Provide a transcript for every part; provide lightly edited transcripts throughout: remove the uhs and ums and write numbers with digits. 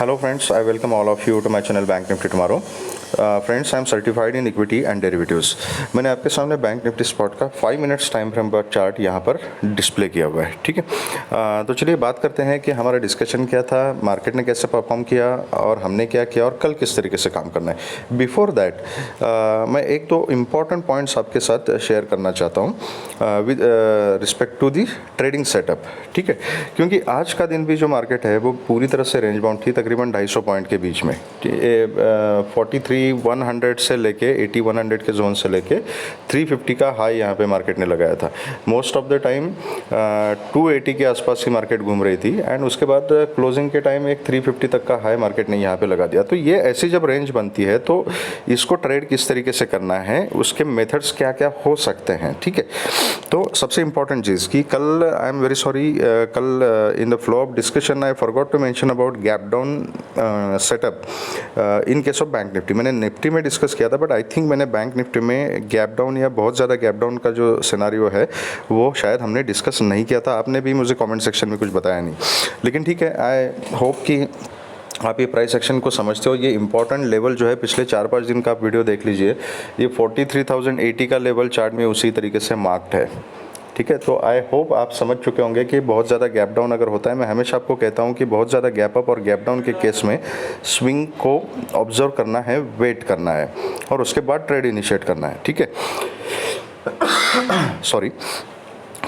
Hello friends, I welcome all of you to my channel Bank Nifty Tomorrow. Friends I am certified in equity and derivatives. मैंने आपके सामने bank Nifty spot का 5 minutes time frame पर chart यहाँ पर display किया हुआ है, ठीक है। तो चलिए बात करते हैं कि हमारा डिस्कशन क्या था, मार्केट ने कैसे परफॉर्म किया और हमने क्या किया और कल किस तरीके से काम करना है। बिफोर दैट मैं एक तो इम्पॉर्टेंट पॉइंट्स आपके साथ शेयर करना चाहता हूँ with respect to the trading setup, ठीक है। क्योंकि आज का दिन भी जो मार्केट है वो पूरी तरह से रेंज बाउंड थी, तकरीबन 250 पॉइंट के बीच में, 43,100 से लेके 80,100 के जोन से लेके 350 का हाई यहाँ पे मार्केट ने लगाया था। मोस्ट ऑफ द टाइम 280 के आसपास की मार्केट घूम रही थी एंड उसके बाद क्लोजिंग के टाइम एक 350 तक का हाई मार्केट ने यहाँ पे लगा दिया। तो ये ऐसी जब रेंज बनती है तो इसको ट्रेड किस तरीके से करना है, उसके मेथड्स क्या क्या हो सकते हैं, ठीक है। तो सबसे इंपॉर्टेंट चीज़ कि कल आई एम वेरी सॉरी, कल in the flow of discussion I forgot to mention about gap down setup in case of Bank Nifty. मैंने निफ्टी में डिस्कस किया था बट आई थिंक मैंने बैंक निफ्टी में गैप डाउन या बहुत ज़्यादा गैप डाउन का जो सिनारियो है वो शायद हमने डिस्कस नहीं किया था। आपने भी मुझे कमेंट सेक्शन में कुछ बताया नहीं, लेकिन ठीक है, आई होप कि आप ये प्राइस एक्शन को समझते हो। ये इंपॉर्टेंट लेवल जो है पिछले 4-5 दिन का आप वीडियो देख लीजिए, ये 43,080 का लेवल चार्ट में उसी तरीके से मार्क्ड है, ठीक है। तो आई होप आप समझ चुके होंगे कि बहुत ज़्यादा गैप डाउन अगर होता है, मैं हमेशा आपको कहता हूँ कि बहुत ज़्यादा गैप अप और गैप डाउन के केस में स्विंग को ऑब्जर्व करना है, वेट करना है और उसके बाद ट्रेड इनिशिएट करना है, ठीक है। सॉरी।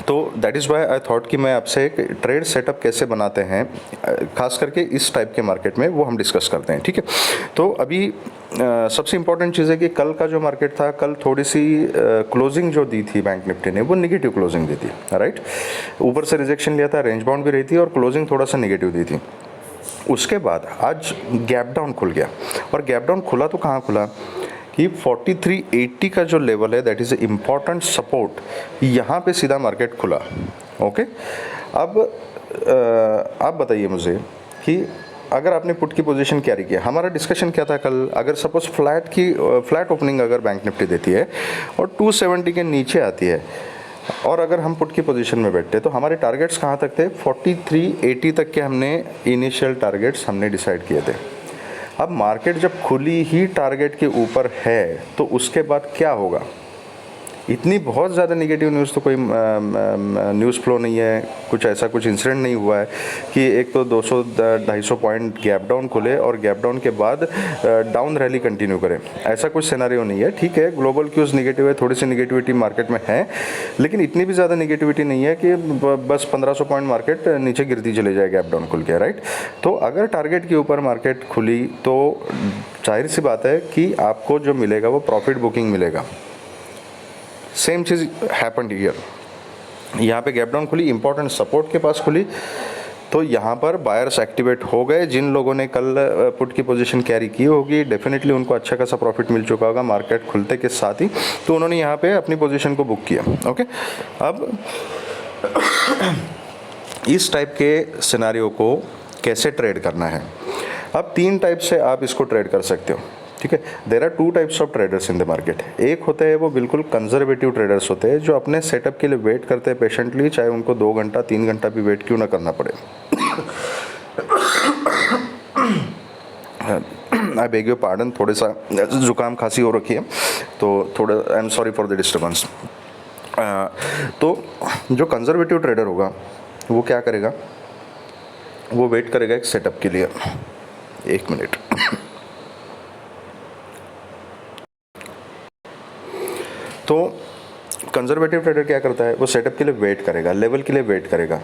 तो that is why I thought कि मैं आपसे एक ट्रेड सेटअप कैसे बनाते हैं खास करके इस टाइप के मार्केट में, वो हम डिस्कस करते हैं, ठीक है। तो अभी सबसे इंपॉर्टेंट चीज़ है कि कल का जो मार्केट था, कल थोड़ी सी क्लोजिंग जो दी थी बैंक निफ्टी ने वो निगेटिव क्लोजिंग दी थी, राइट। ऊपर से रिजेक्शन लिया था, रेंज बाउंड भी रही थी और क्लोजिंग थोड़ा सा निगेटिव दी थी। उसके बाद आज गैप डाउन खुल गया और गैप डाउन खुला तो कहाँ खुला कि 4380 का जो लेवल है दैट इज़ इम्पॉर्टेंट सपोर्ट, यहाँ पे सीधा मार्केट खुला, ओके। अब आप बताइए मुझे कि अगर आपने पुट की पोजीशन कैरी किया, हमारा डिस्कशन क्या था कल, अगर सपोज फ्लैट ओपनिंग अगर बैंक निफ्टी देती है और 270 के नीचे आती है और अगर हम पुट की पोजीशन में बैठते तो हमारे टारगेट्स कहाँ तक थे, 4380 तक के हमने इनिशियल टारगेट्स हमने डिसाइड किए थे। अब मार्केट जब खुली ही टारगेट के ऊपर है तो उसके बाद क्या होगा। इतनी बहुत ज़्यादा नेगेटिव न्यूज़ तो कोई न्यूज़ फ्लो नहीं है, कुछ ऐसा कुछ इंसिडेंट नहीं हुआ है कि एक तो 200-250 पॉइंट गैप डाउन खुले और गैप डाउन के बाद डाउन रैली कंटिन्यू करें, ऐसा कुछ सिनेरियो नहीं है, ठीक है। ग्लोबल क्यूज़ नेगेटिव है, थोड़ी सी नेगेटिविटी मार्केट में है, लेकिन इतनी भी ज़्यादा नेगेटिविटी नहीं है कि बस 1500 पॉइंट मार्केट नीचे गिरती चले जाए गैप डाउन खुल के, राइट। तो अगर टारगेट के ऊपर मार्केट खुली तो जाहिर सी बात है कि आपको जो मिलेगा वो प्रॉफिट बुकिंग मिलेगा। सेम चीज़ हैपेंड हियर, यहाँ पे गैप डाउन खुली, इंपॉर्टेंट सपोर्ट के पास खुली, तो यहाँ पर बायर्स एक्टिवेट हो गए। जिन लोगों ने कल पुट की पोजीशन कैरी की होगी डेफिनेटली उनको अच्छा खासा प्रॉफिट मिल चुका होगा मार्केट खुलते के साथ ही, तो उन्होंने यहाँ पे अपनी पोजीशन को बुक किया, ओके। अब इस टाइप के सिनेरियो को कैसे ट्रेड करना है, अब 3 टाइप से आप इसको ट्रेड कर सकते हो, ठीक है। There are 2 types of traders in the market. एक होते हैं वो बिल्कुल कंजर्वेटिव ट्रेडर्स होते हैं जो अपने सेटअप के लिए वेट करते हैं पेशेंटली, चाहे उनको 2 घंटा 3 घंटा भी वेट क्यों ना करना पड़े। आई बेग योर पार्डन, थोड़ा सा जुकाम खांसी हो रखी है तो थोड़ा I am sorry for the disturbance. तो जो कंजर्वेटिव ट्रेडर होगा वो क्या करेगा, वो वेट करेगा एक सेटअप के लिए। 1 मिनट। तो कंजर्वेटिव ट्रेडर क्या करता है, वो सेटअप के लिए वेट करेगा, लेवल के लिए वेट करेगा,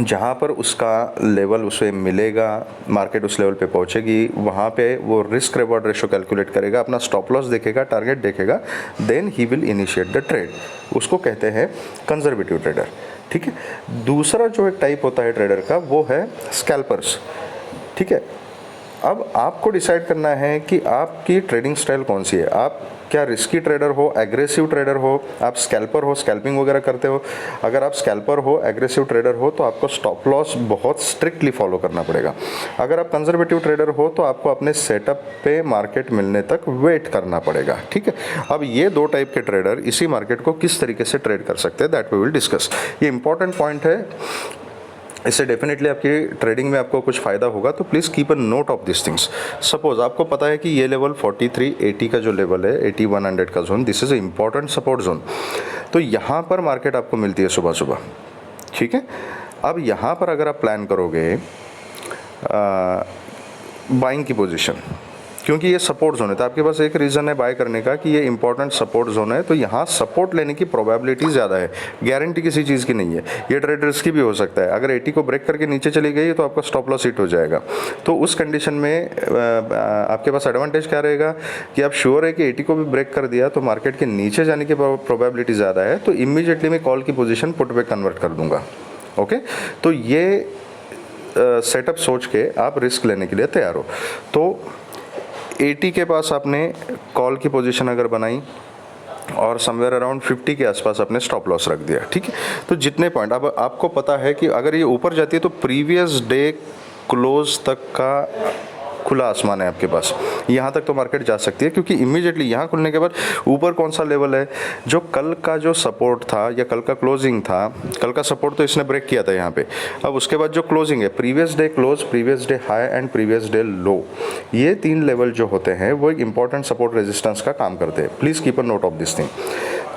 जहाँ पर उसका लेवल उसे मिलेगा, मार्केट उस लेवल पे पहुँचेगी, वहाँ पे वो रिस्क रिवॉर्ड रेशो कैलकुलेट करेगा, अपना स्टॉप लॉस देखेगा, टारगेट देखेगा, then he will initiate the trade. उसको कहते हैं कंजर्वेटिव ट्रेडर, ठीक है। दूसरा जो एक टाइप होता है ट्रेडर का वो है स्कैल्पर्स, ठीक है। अब आपको डिसाइड करना है कि आपकी ट्रेडिंग स्टाइल कौन सी है। आप क्या रिस्की ट्रेडर हो, एग्रेसिव ट्रेडर हो, आप स्कैल्पर हो, स्कैल्पिंग वगैरह करते हो। अगर आप स्कैल्पर हो, एग्रेसिव ट्रेडर हो तो आपको स्टॉप लॉस बहुत स्ट्रिक्टली फॉलो करना पड़ेगा। अगर आप कंजर्वेटिव ट्रेडर हो तो आपको अपने सेटअप पे मार्केट मिलने तक वेट करना पड़ेगा, ठीक है। अब ये 2 टाइप के ट्रेडर इसी मार्केट को किस तरीके से ट्रेड कर सकते हैं दैट वी विल डिस्कस। ये इंपॉर्टेंट पॉइंट है इससे डेफिनेटली आपकी ट्रेडिंग में आपको कुछ फ़ायदा होगा। तो please keep a note of this things. Suppose आपको पता है कि ये लेवल 4380 का जो लेवल है, 8100 का zone, this is a important support zone. तो यहाँ पर मार्केट आपको मिलती है सुबह सुबह, ठीक है। अब यहाँ पर अगर आप प्लान करोगे बाइंग की पोजीशन, क्योंकि ये सपोर्ट जोन है, तो आपके पास एक रीज़न है बाय करने का कि ये इंपॉर्टेंट सपोर्ट जोन है, तो यहाँ सपोर्ट लेने की प्रोबेबिलिटी ज़्यादा है, गारंटी किसी चीज़ की नहीं है। ये ट्रेड रिस्की भी हो सकता है, अगर 80 को ब्रेक करके नीचे चली गई तो आपका स्टॉप लॉस हिट हो जाएगा। तो उस कंडीशन में आपके पास एडवांटेज क्या रहेगा कि आप श्योर है कि 80 को भी ब्रेक कर दिया तो मार्केट के नीचे जाने की प्रोबेबिलिटी ज़्यादा है, तो इमीडिएटली मैं कॉल की पोजिशन पुट पे कन्वर्ट कर दूंगा। ओके, तो ये सेटअप सोच के आप रिस्क लेने के लिए तैयार हो। तो 80 के पास आपने कॉल की पोजीशन अगर बनाई और समवेयर अराउंड 50 के आसपास आपने स्टॉप लॉस रख दिया, ठीक है। तो जितने पॉइंट, अब आपको पता है कि अगर ये ऊपर जाती है तो प्रीवियस डे क्लोज तक का खुला आसमान है आपके पास, यहाँ तक तो मार्केट जा सकती है, क्योंकि इमीडिएटली यहाँ खुलने के बाद ऊपर कौन सा लेवल है, जो कल का जो सपोर्ट था या कल का क्लोजिंग था, कल का सपोर्ट तो इसने ब्रेक किया था यहाँ पे। अब उसके बाद जो क्लोजिंग है, previous day close, previous day high and previous day लो, ये 3 लेवल जो होते हैं वो एक इंपॉर्टेंट सपोर्ट रेजिस्टेंस का काम करते हैं। Please keep a note of this thing.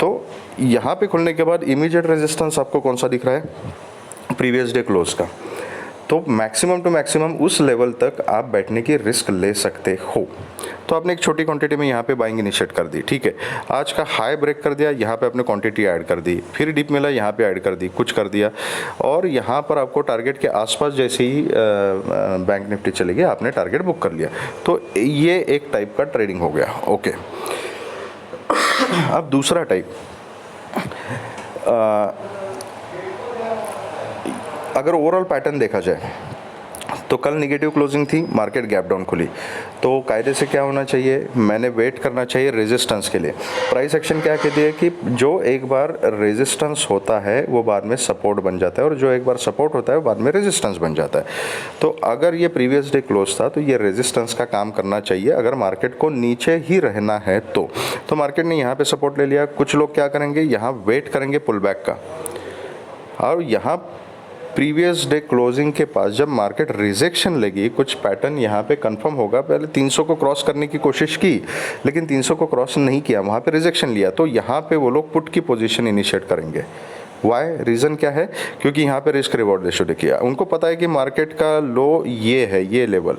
तो यहाँ पे खुलने के बाद इमीडिएट रेजिस्टेंस आपको कौन सा दिख रहा है, प्रीवियस डे क्लोज का। तो मैक्सिमम टू मैक्सिमम उस लेवल तक आप बैठने की रिस्क ले सकते हो। तो आपने एक छोटी क्वांटिटी में यहाँ पे बाइंग इनिशिएट कर दी, ठीक है। आज का हाई ब्रेक कर दिया, यहाँ पे आपने क्वांटिटी ऐड कर दी, फिर डिप मिला, यहाँ पे ऐड कर दी, कुछ कर दिया, और यहाँ पर आपको टारगेट के आसपास जैसे ही बैंक निफ्टी चली गई, आपने टारगेट बुक कर लिया। तो ये एक टाइप का ट्रेडिंग हो गया। ओके, अब दूसरा टाइप, अगर ओवरऑल पैटर्न देखा जाए तो कल नेगेटिव क्लोजिंग थी, मार्केट गैप डाउन खुली, तो कायदे से क्या होना चाहिए, मैंने वेट करना चाहिए रेजिस्टेंस के लिए। प्राइस एक्शन क्या कहती है कि जो एक बार रेजिस्टेंस होता है वो बाद में सपोर्ट बन जाता है, और जो एक बार सपोर्ट होता है वो बाद में रेजिस्टेंस बन जाता है। तो अगर ये प्रीवियस डे क्लोज था तो ये रेजिस्टेंस का काम करना चाहिए, अगर मार्केट को नीचे ही रहना है तो मार्केट ने यहाँ पे सपोर्ट ले लिया। कुछ लोग क्या करेंगे, यहाँ वेट करेंगे पुल बैक का, और यहाँ प्रीवियस डे क्लोजिंग के पास जब मार्केट रिजेक्शन लेगी, कुछ पैटर्न यहाँ पे कंफर्म होगा। पहले 300 को क्रॉस करने की कोशिश की, लेकिन 300 को क्रॉस नहीं किया, वहाँ पे रिजेक्शन लिया, तो यहाँ पे वो लोग पुट की पोजीशन इनिशिएट करेंगे। वाई, रीज़न क्या है, क्योंकि यहाँ पे रिस्क रिवॉर्ड रेशियो देखिए, उनको पता है कि मार्केट का लो ये है, ये लेवल।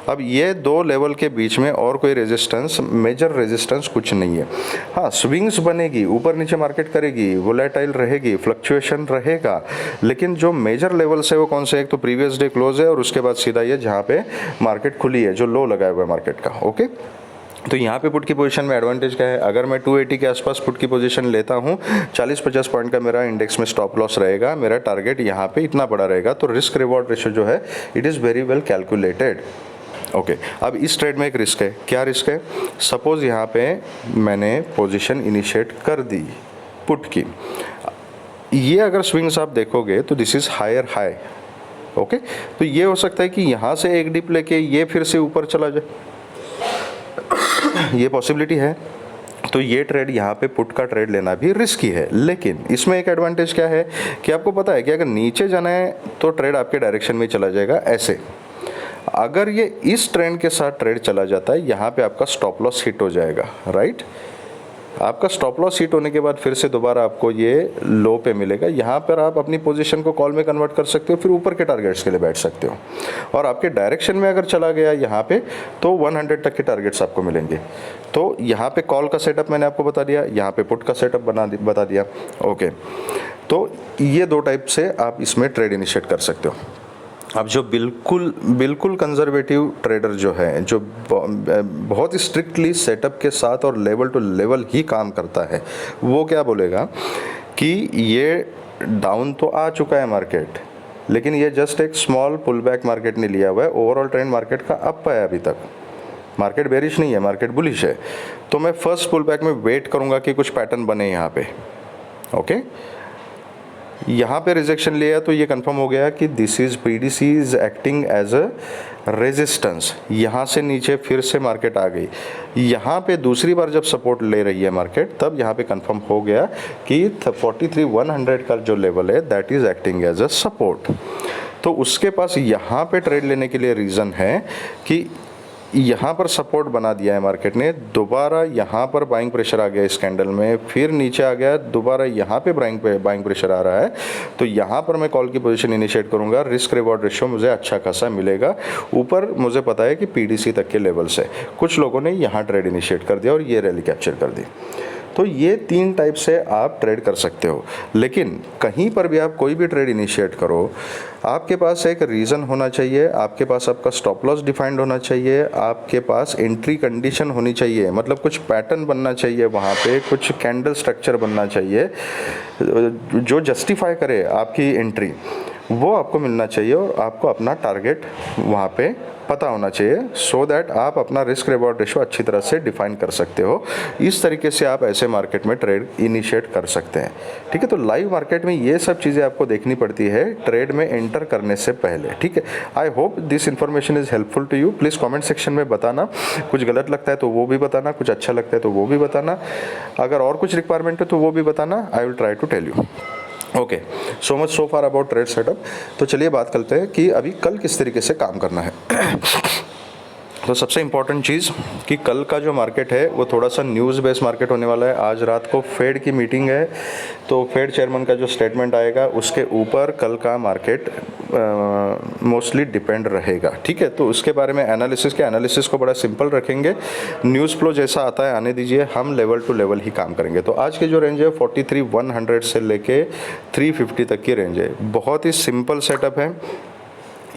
अब ये 2 लेवल के बीच में और कोई रेजिस्टेंस, मेजर रेजिस्टेंस कुछ नहीं है। हाँ, स्विंग्स बनेगी, ऊपर नीचे मार्केट करेगी, वोलेटाइल रहेगी, फ्लक्चुएशन रहेगा, लेकिन जो मेजर लेवल्स है वो कौन से, एक तो प्रीवियस डे क्लोज है, और उसके बाद सीधा ये जहाँ पे मार्केट खुली है, जो लो लगाया हुआ है मार्केट का। ओके, तो यहाँ पे पुट की पोजीशन में एडवांटेज क्या है, अगर मैं 280 के आसपास पुट की पोजीशन लेता हूँ, 40-50 पॉइंट का मेरा इंडेक्स में स्टॉप लॉस रहेगा, मेरा टारगेट यहाँ पे इतना बड़ा रहेगा, तो रिस्क रिवॉर्ड रेशियो जो है it is very well calculated. Okay, अब इस ट्रेड में एक रिस्क है। क्या रिस्क है, सपोज यहाँ पे मैंने पोजीशन इनिशिएट कर दी पुट की, ये अगर स्विंग्स आप देखोगे तो this is higher high. Okay, तो ये हो सकता है कि यहाँ से एक डिप लेके ये फिर से ऊपर चला जाए, ये पॉसिबिलिटी है। तो ये ट्रेड यहाँ पे पुट का ट्रेड लेना भी रिस्की है, लेकिन इसमें एक एडवांटेज क्या है कि आपको पता है कि अगर नीचे जाना है तो ट्रेड आपके डायरेक्शन में चला जाएगा ऐसे। अगर ये इस ट्रेंड के साथ ट्रेड चला जाता है, यहाँ पे आपका स्टॉप लॉस हिट हो जाएगा, राइट। आपका स्टॉप लॉस हिट होने के बाद फिर से दोबारा आपको ये लो पे मिलेगा, यहाँ पर आप अपनी पोजीशन को कॉल में कन्वर्ट कर सकते हो, फिर ऊपर के टारगेट्स के लिए बैठ सकते हो, और आपके डायरेक्शन में अगर चला गया यहाँ पे तो 100 तक के टारगेट्स आपको मिलेंगे। तो यहाँ पे कॉल का सेटअप मैंने आपको बता दिया, यहाँ पे पुट का सेटअप बता दिया। ओके, तो ये 2 टाइप से आप इसमें ट्रेड इनिशिएट कर सकते हो। अब जो बिल्कुल कंजर्वेटिव ट्रेडर जो है, जो बहुत स्ट्रिक्टली सेटअप के साथ और लेवल टू लेवल ही काम करता है, वो क्या बोलेगा कि ये डाउन तो आ चुका है मार्केट, लेकिन ये जस्ट एक स्मॉल पुल बैक मार्केट ने लिया हुआ है, ओवरऑल ट्रेंड मार्केट का अप है, अभी तक मार्केट बेरिश नहीं है, मार्केट बुलिश है। तो मैं फर्स्ट पुल बैक में वेट करूँगा कि कुछ पैटर्न बने यहाँ पे। ओके, यहाँ पे रिजेक्शन लिया तो ये कंफर्म हो गया कि this is PDC is acting as a resistance. यहाँ से नीचे फिर से मार्केट आ गई, यहाँ पे दूसरी बार जब सपोर्ट ले रही है मार्केट, तब यहाँ पे कंफर्म हो गया कि 43,100 का जो लेवल है that is acting as a support. तो उसके पास यहाँ पे ट्रेड लेने के लिए रीज़न है कि यहाँ पर सपोर्ट बना दिया है मार्केट ने, दोबारा यहाँ पर बाइंग प्रेशर आ गया इस कैंडल में, फिर नीचे आ गया, दोबारा यहाँ पे बाइंग प्रेशर आ रहा है। तो यहाँ पर मैं कॉल की पोजीशन इनिशिएट करूँगा, रिस्क रिवॉर्ड रेशियो मुझे अच्छा खासा मिलेगा। ऊपर मुझे पता है कि पीडीसी तक के लेवल से कुछ लोगों ने यहाँ ट्रेड इनिशिएट कर दिया और ये रैली कैप्चर कर दी। तो ये 3 टाइप से आप ट्रेड कर सकते हो। लेकिन कहीं पर भी आप कोई भी ट्रेड इनिशिएट करो, आपके पास एक रीज़न होना चाहिए, आपके पास आपका स्टॉप लॉस डिफाइंड होना चाहिए, आपके पास एंट्री कंडीशन होनी चाहिए, मतलब कुछ पैटर्न बनना चाहिए, वहाँ पे कुछ कैंडल स्ट्रक्चर बनना चाहिए जो जस्टिफाई करे आपकी एंट्री, वो आपको मिलना चाहिए और आपको अपना टारगेट वहाँ पे पता होना चाहिए, सो दैट आप अपना रिस्क रिवॉर्ड रेशियो अच्छी तरह से डिफाइन कर सकते हो। इस तरीके से आप ऐसे मार्केट में ट्रेड इनिशिएट कर सकते हैं। ठीक है, तो लाइव मार्केट में ये सब चीज़ें आपको देखनी पड़ती है ट्रेड में एंटर करने से पहले। ठीक है, I hope this information is helpful to you. Please comment section में बताना, कुछ गलत लगता है तो वो भी बताना, कुछ अच्छा लगता है तो वो भी बताना, अगर और कुछ रिक्वायरमेंट है तो वो भी बताना। I will try to tell you. Okay, so much so far about trade setup. तो चलिए बात करते हैं कि अभी कल किस तरीके से काम करना है। तो सबसे इम्पॉर्टेंट चीज़ कि कल का जो मार्केट है वो थोड़ा सा न्यूज़ बेस्ड मार्केट होने वाला है। आज रात को फेड की मीटिंग है, तो फेड चेयरमैन का जो स्टेटमेंट आएगा उसके ऊपर कल का मार्केट मोस्टली डिपेंड रहेगा। ठीक है, तो उसके बारे में एनालिसिस को बड़ा सिंपल रखेंगे, न्यूज़ फ्लो जैसा आता है आने दीजिए, हम लेवल टू लेवल ही काम करेंगे। तो आज की जो रेंज है 43,100 से लेके 350 तक की रेंज है। बहुत ही सिंपल सेटअप है,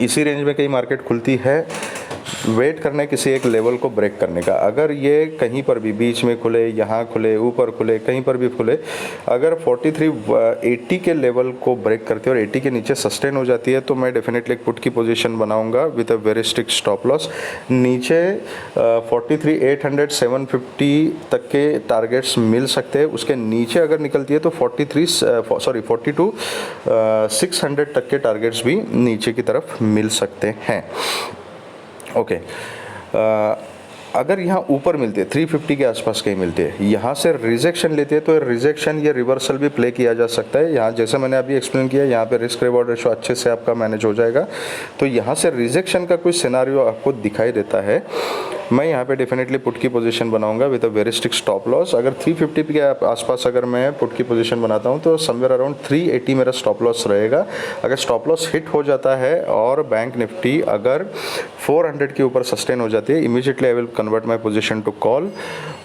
इसी रेंज में कई मार्केट खुलती है। वेट करना है किसी एक लेवल को ब्रेक करने का। अगर ये कहीं पर भी बीच में खुले, यहाँ खुले, ऊपर खुले, कहीं पर भी खुले, अगर 4380 के लेवल को ब्रेक करते हैं और 80 के नीचे सस्टेन हो जाती है तो मैं डेफिनेटली एक पुट की पोजीशन बनाऊंगा with a very strict stop loss. नीचे 43,800 750 तक के टारगेट्स मिल सकते हैं। उसके नीचे अगर निकलती है तो 42,600 तक के टारगेट्स भी नीचे की तरफ मिल सकते हैं। ओके, अगर यहाँ ऊपर मिलती है 350 के आसपास कहीं मिलती है, यहाँ से रिजेक्शन लेती है तो रिजेक्शन या रिवर्सल भी प्ले किया जा सकता है। यहाँ जैसे मैंने अभी एक्सप्लेन किया, यहाँ पे रिस्क रिवॉर्ड रेशियो अच्छे से आपका मैनेज हो जाएगा। तो यहाँ से रिजेक्शन का कोई सिनारियो आपको दिखाई देता है, मैं यहाँ पे डेफिनेटली पुट की पोजीशन बनाऊंगा with a very strict stop loss. अगर 350 के आसपास अगर मैं पुट की पोजीशन बनाता हूँ तो समवेयर अराउंड 380 मेरा स्टॉप लॉस रहेगा। अगर स्टॉप लॉस हिट हो जाता है और बैंक निफ्टी अगर 400 के ऊपर सस्टेन हो जाती है, immediately I will convert my position to call,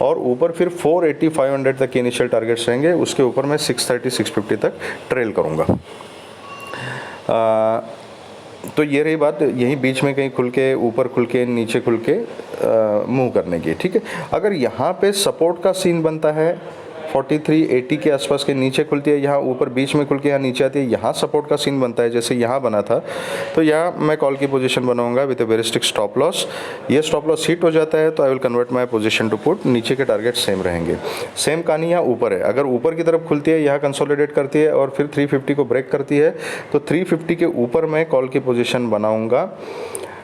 और ऊपर फिर 480 500 तक के इनिशियल टारगेट्स रहेंगे, उसके ऊपर मैं 630 650 तक ट्रेल करूँगा। तो ये रही बात, यहीं बीच में कहीं खुल के, ऊपर खुल के, नीचे खुल के मूव करने की। ठीक है, अगर यहाँ पे सपोर्ट का सीन बनता है 4380 के आसपास के नीचे खुलती है, यहाँ ऊपर बीच में खुल के यहाँ नीचे आती है, यहाँ सपोर्ट का सीन बनता है जैसे यहाँ बना था, तो यहाँ मैं कॉल की पोजीशन बनाऊंगा with a very strict stop loss. ये स्टॉप लॉस हिट हो जाता है तो I will convert my position to put, नीचे के टारगेट सेम रहेंगे। सेम कहानी यहाँ ऊपर है, अगर ऊपर की तरफ खुलती है, यहाँ कंसोलिडेट करती है और फिर 350 को ब्रेक करती है तो 350 के ऊपर मैं कॉल की पोजीशन बनाऊंगा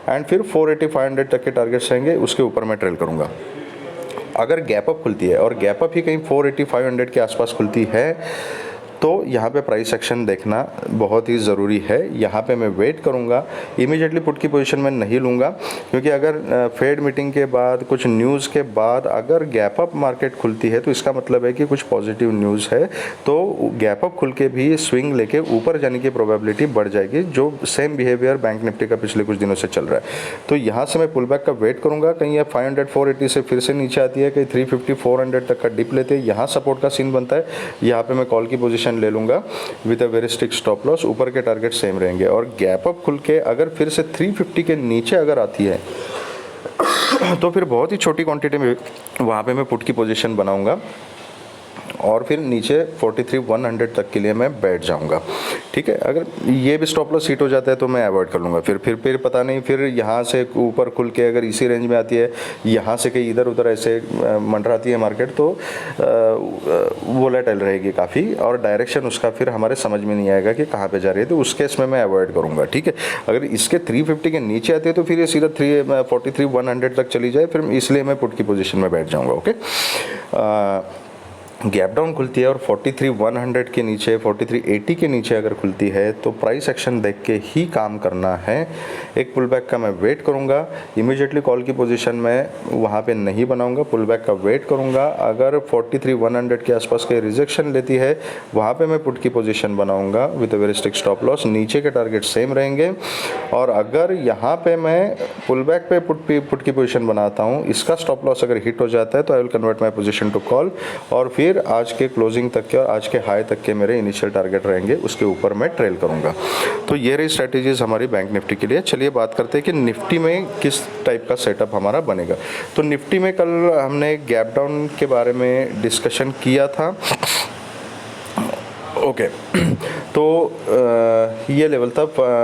एंड फिर 480 500 तक के टारगेट्स रहेंगे, उसके ऊपर मैं ट्रेल करूँगा। अगर गैप अप खुलती है और गैप अप ही कहीं 480 500 के आसपास खुलती है तो यहाँ पे प्राइस एक्शन देखना बहुत ही ज़रूरी है। यहाँ पे मैं वेट करूँगा, इमीडिएटली पुट की पोजीशन में नहीं लूँगा, क्योंकि अगर फेड मीटिंग के बाद, कुछ न्यूज़ के बाद अगर गैप अप मार्केट खुलती है तो इसका मतलब है कि कुछ पॉजिटिव न्यूज़ है, तो गैप अप खुल के भी स्विंग लेके ऊपर जाने की प्रोबेबिलिटी बढ़ जाएगी, जो सेम बिहेवियर बैंक निफ्टी का पिछले कुछ दिनों से चल रहा है। तो यहाँ से मैं पुल बैक का वेट करूँगा, कहीं ये 500 480 से फिर से नीचे आती है, कहीं 350 400 तक का डिप लेते हैं, यहाँ सपोर्ट का सीन बनता है, यहाँ पे मैं कॉल की पोजीशन ले लूँगा with a very strict stop loss. ऊपर के टारगेट सेम रहेंगे और गैप अप खुल के अगर फिर से 350 के नीचे अगर आती है तो फिर बहुत ही छोटी क्वांटिटी में वहाँ पे मैं पुट की पोजीशन बनाऊँगा और फिर नीचे 43,100 तक के लिए मैं बैठ जाऊंगा। ठीक है, अगर ये भी स्टॉप लॉस हिट हो जाता है तो मैं अवॉइड कर लूँगा। फिर पता नहीं, फिर यहाँ से ऊपर खुल के अगर इसी रेंज में आती है, यहाँ से कहीं इधर उधर ऐसे मंडराती है मार्केट, तो वोलेटाइल रहेगी काफ़ी, और डायरेक्शन उसका फिर हमारे समझ में नहीं आएगा कि कहाँ पे जा रही है, तो उस केस में मैं अवॉइड करूँगा। ठीक है, अगर इसके 350 के नीचे आती है तो फिर ये सीधा 43,100 तक चली जाए, फिर इसलिए मैं पुट की पोजीशन में बैठ जाऊँगा। ओके, गैप डाउन खुलती है और 43,100 के नीचे, 4380 के नीचे अगर खुलती है तो प्राइस एक्शन देख के ही काम करना है। एक पुल बैक का मैं वेट करूंगा, इमीडिएटली कॉल की पोजीशन में वहाँ पे नहीं बनाऊंगा, पुल बैक का वेट करूंगा। अगर 43,100 के आसपास के रिजेक्शन लेती है वहाँ पे मैं पुट की पोजीशन बनाऊंगा with a very strict stop loss, नीचे के टारगेट सेम रहेंगे। और अगर यहाँ पे मैं पुल बैक पे पुट की पोजीशन बनाता हूँ, इसका स्टॉप लॉस अगर हिट हो जाता है तो I will convert my position to call, और फिर आज के क्लोजिंग तक के और आज के हाई तक के मेरे इनिशियल टारगेट रहेंगे, उसके ऊपर मैं ट्रेल करूंगा। तो ये रही स्ट्रैटेजीज हमारी बैंक निफ्टी के लिए। चलिए बात करते हैं कि निफ्टी में किस टाइप का सेटअप हमारा बनेगा। तो निफ्टी में कल हमने गैप डाउन के बारे में डिस्कशन किया था। ओके, तो ये लेवल था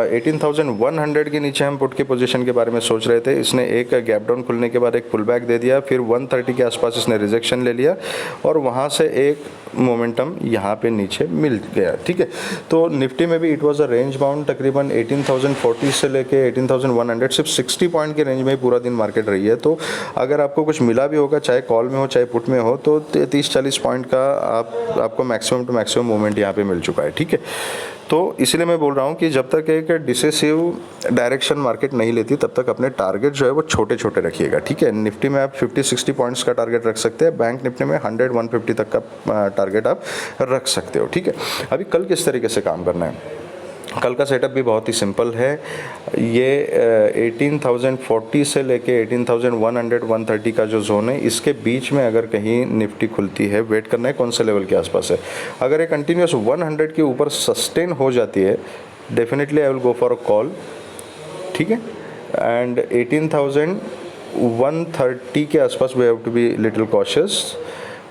18,100 के नीचे हम पुट की पोजीशन के बारे में सोच रहे थे। इसने एक गैप डाउन खुलने के बाद एक पुल बैक दे दिया, फिर 130 के आसपास इसने रिजेक्शन ले लिया और वहाँ से एक मोमेंटम यहाँ पे नीचे मिल गया। ठीक है, तो निफ्टी में भी it was a range bound, तकरीबन 18,040 से लेके 18,100, सिर्फ 60 पॉइंट के रेंज में ही पूरा दिन मार्केट रही है। तो अगर आपको कुछ मिला भी होगा, चाहे कॉल में हो चाहे पुट में हो, तो 30-40 पॉइंट का आपको मैक्सिमम टू मैक्सिमम मूवमेंट यहाँ पे मिल चुका है। ठीक है, तो इसलिए मैं बोल रहा हूँ कि जब तक एक डिसेसिव डायरेक्शन मार्केट नहीं लेती तब तक अपने टारगेट जो है वो छोटे छोटे रखिएगा। ठीक है, निफ्टी में आप 50-60 पॉइंट्स का टारगेट रख सकते हैं, बैंक निफ्टी में 100-150 तक का टारगेट आप रख सकते हो। ठीक है, अभी कल किस तरीके से काम करना है, कल का सेटअप भी बहुत ही सिंपल है। ये 18,040 से लेके 18,100-130 का जो जोन है, इसके बीच में अगर कहीं निफ्टी खुलती है, वेट करना है कौन से लेवल के आसपास है। अगर ये कंटिन्यूस 100 के ऊपर सस्टेन हो जाती है, definitely I will go for a call. ठीक है, एंड 18,130 के आसपास we have to be little cautious.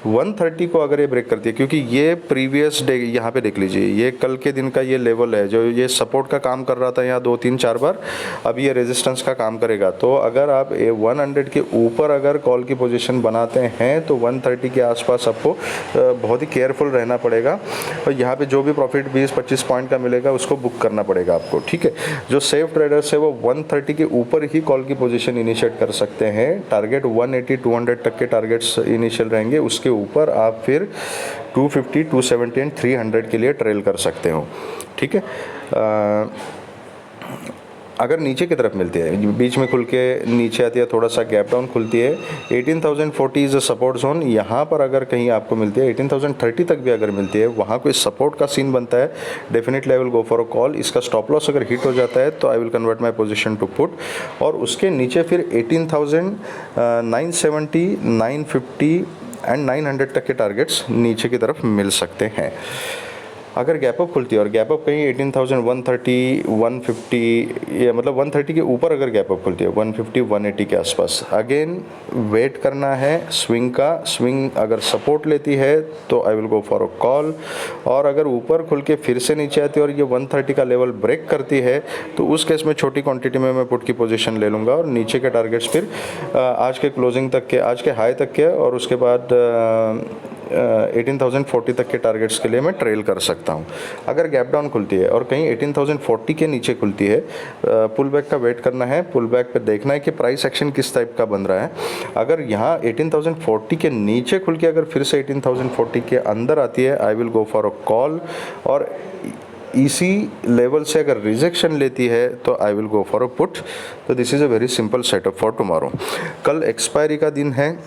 130 को अगर ये ब्रेक करती है, क्योंकि ये प्रीवियस डे यहाँ पे देख लीजिए, ये कल के दिन का ये लेवल है जो ये सपोर्ट का काम कर रहा था यहाँ 2-3-4 बार, अब ये रेजिस्टेंस का काम करेगा। तो अगर आप 100 के ऊपर अगर कॉल की पोजीशन बनाते हैं तो 130 के आसपास आपको बहुत ही केयरफुल रहना पड़ेगा, और यहाँ पे जो भी प्रॉफिट 20-25 पॉइंट का मिलेगा उसको बुक करना पड़ेगा आपको। ठीक है, जो सेफ ट्रेडर्स है वो 130 के ऊपर ही कॉल की पोजीशन इनिशिएट कर सकते हैं। टारगेट 180-200 तक के टारगेट्स इनिशियल रहेंगे, उसके ऊपर आप फिर 250, 270 एंड 300 के लिए ट्रेल कर सकते हो। ठीक है, अगर नीचे की तरफ मिलती है, बीच में खुल के नीचे आती है, थोड़ा सा गैप डाउन खुलती है, 18,040 इज़ अ सपोर्ट जोन, यहाँ पर अगर कहीं आपको मिलती है 18,030 तक भी अगर मिलती है, वहाँ कोई सपोर्ट का सीन बनता है, definitely I will go for a call. इसका स्टॉप लॉस अगर हिट हो जाता है तो I will convert my position to put, और उसके नीचे फिर 18,970, 950 एंड 900 तक के टारगेट्स नीचे की तरफ मिल सकते हैं। अगर गैप अप खुलती है और गैप अप कहीं 18,130, 150, या मतलब 130 के ऊपर अगर गैप अप खुलती है 150, 180 के आसपास, अगेन वेट करना है स्विंग का। स्विंग अगर सपोर्ट लेती है तो I will go for a call, और अगर ऊपर खुल के फिर से नीचे आती है और ये 130 का लेवल ब्रेक करती है तो उस केस में छोटी क्वांटिटी में मैं पुट की पोजीशन ले लूँगा, और नीचे के टारगेट्स फिर आज के क्लोजिंग तक के, आज के हाई तक के, और उसके बाद 18,040 तक के टारगेट्स के लिए मैं ट्रेल कर सकता हूं। अगर गैप डाउन खुलती है और कहीं 18,040 के नीचे खुलती है, पुल बैक का वेट करना है, पुल बैक पे देखना है कि प्राइस एक्शन किस टाइप का बन रहा है। अगर यहाँ 18,040 के नीचे खुल के अगर फिर से 18,040 के अंदर आती है, I will go for a call, और इसी लेवल से अगर रिजेक्शन लेती है तो I will go for a put. तो this is a very simple setup for tomorrow. कल एक्सपायरी का दिन है,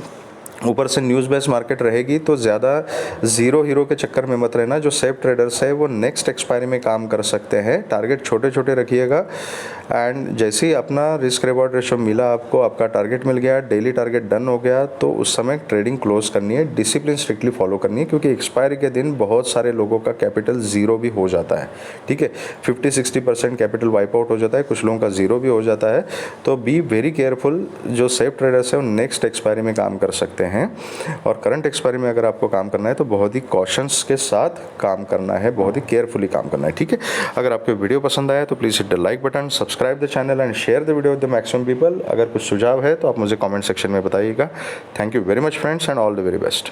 ऊपर से न्यूज़ बेस्ड मार्केट रहेगी, तो ज़्यादा ज़ीरो हीरो के चक्कर में मत रहना। जो सेफ ट्रेडर्स है वो नेक्स्ट एक्सपायरी में काम कर सकते हैं, टारगेट छोटे छोटे रखिएगा, एंड जैसे ही अपना रिस्क रिवॉर्ड रेशो मिला आपको, आपका टारगेट मिल गया, डेली टारगेट डन हो गया, तो उस समय ट्रेडिंग क्लोज करनी है, डिसिप्लिन स्ट्रिक्टली फॉलो करनी है, क्योंकि एक्सपायरी के दिन बहुत सारे लोगों का कैपिटल ज़ीरो भी हो जाता है। ठीक है, 50-60% कैपिटल वाइप आउट हो जाता है, कुछ लोगों का ज़ीरो भी हो जाता है। तो बी वेरी केयरफुल, जो सेफ ट्रेडर्स है वो नेक्स्ट एक्सपायरी में काम कर सकते हैं। हैं। और करंट एक्सपायरी में अगर आपको काम करना है तो बहुत ही कॉशंस के साथ काम करना है, बहुत ही केयरफुली काम करना है, ठीक है। अगर आपको वीडियो पसंद आया तो please hit the like button, subscribe the channel and share the video with the maximum people. अगर कुछ सुझाव है तो आप मुझे कमेंट सेक्शन में बताइएगा। Thank you very much friends and all the very best.